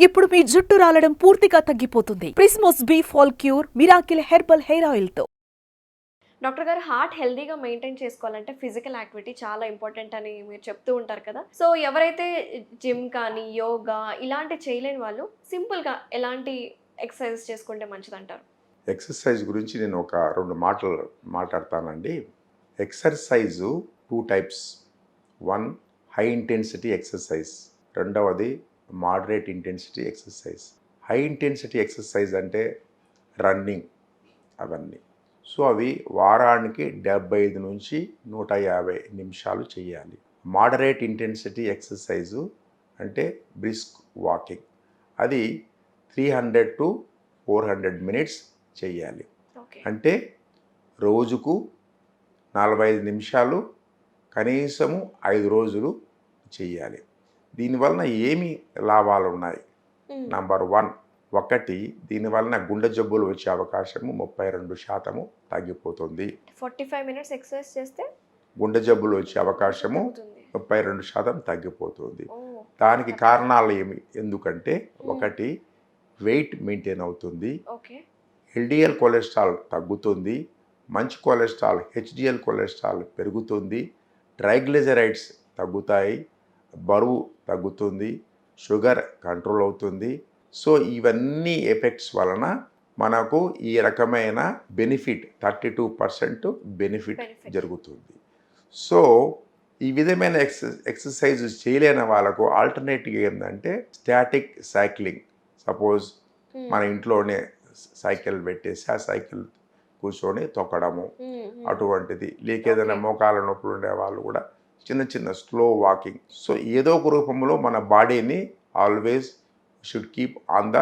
ఇప్పుడు మీ జుట్టు రాలడం పూర్తిగా తగ్గిపోతుంది. Prismos B fall cure miracle herbal hair oil తో. డాక్టర్ గారు, హార్ట్ హెల్దీగా మెయింటైన్ చేసుకోవాలంటే ఫిజికల్ యాక్టివిటీ చాలా ఇంపార్టెంట్ అని మీరు చెప్తూ ఉంటారు కదా. సో ఎవరైతే జిమ్ కానీ యోగా ఇలాంటి చేయలేని వాళ్ళు సింపుల్గా ఎలాంటి ఎక్సర్సైజ్ చేసుకుంటే మంచిదంటారు? ఎక్సర్సైజ్ గురించి నేను ఒక 2 మాటలు మాట్లాడతానండి. Exercise 2 types. 1 high intensity exercise, రెండవది moderate intensity exercise. High intensity exercise అంటే రన్నింగ్ అవన్నీ. సో అవి వారానికి 75 నుంచి 150 నిమిషాలు చేయాలి. మోడరేట్ ఇంటెన్సిటీ ఎక్సర్సైజు అంటే బ్రిస్క్ వాకింగ్, అది 300 to 400 మినిట్స్ చేయాలి. అంటే రోజుకు 45 నిమిషాలు కనీసము 5 రోజులు చేయాలి. దీనివలన ఏమి లాభాలు ఉన్నాయి? నంబర్ 1, దీనివలన గుండె జబ్బులు వచ్చే అవకాశము 32% తగ్గిపోతుంది. 45 మినిట్స్ ఎక్సర్సైజ్ చేస్తే గుండె జబ్బులు వచ్చే అవకాశము 32% తగ్గిపోతుంది. దానికి కారణాలు ఏమి? ఎందుకంటే 1 వెయిట్ మెయింటైన్ అవుతుంది, ఎల్డిఎల్ కొలెస్ట్రాల్ తగ్గుతుంది, మంచి కొలెస్ట్రాల్ హెచ్డిఎల్ కొలెస్ట్రాల్ పెరుగుతుంది, ట్రైగ్లిజరైడ్స్ తగ్గుతాయి, బరువు తగ్గుతుంది, షుగర్ కంట్రోల్ అవుతుంది. సో ఇవన్నీ ఎఫెక్ట్స్ వలన మనకు ఈ రకమైన బెనిఫిట్ 32% బెనిఫిట్ జరుగుతుంది. సో ఈ విధమైన ఎక్సర్సైజ్ చేయలేని వాళ్ళకు ఆల్టర్నేటివ్ ఏంటంటే స్టాటిక్ సైక్లింగ్. సపోజ్ మన ఇంట్లోనే సైకిల్ పెట్టేసి ఆ సైకిల్ కూర్చొని తొక్కడము అటువంటిది, లేక ఏదైనా మోకాల నొప్పులు ఉండే వాళ్ళు కూడా చిన్న స్లో వాకింగ్. సో ఏదో ఒక రూపంలో మన బాడీని always should keep on the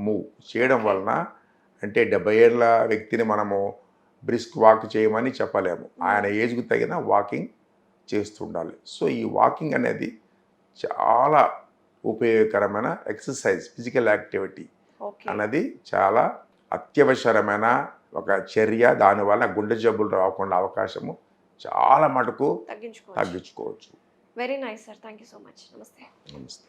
move చేయడం వలన, అంటే 70 ఏళ్ళ వ్యక్తిని మనము బ్రిస్క్ వాక్ చేయమని చెప్పలేము, ఆయన ఏజ్కు తగిన వాకింగ్ చేస్తుండాలి. సో ఈ వాకింగ్ అనేది చాలా ఉపయోగకరమైన ఎక్సర్సైజ్. ఫిజికల్ యాక్టివిటీ అన్నది చాలా అత్యవసరమైన ఒక చర్య. దానివల్ల గుండె జబ్బులు రాకుండా అవకాశము చాలా మటుకు తగ్గించుకోవచ్చు. Very nice sir, thank you so much. నమస్తే. నమస్తే.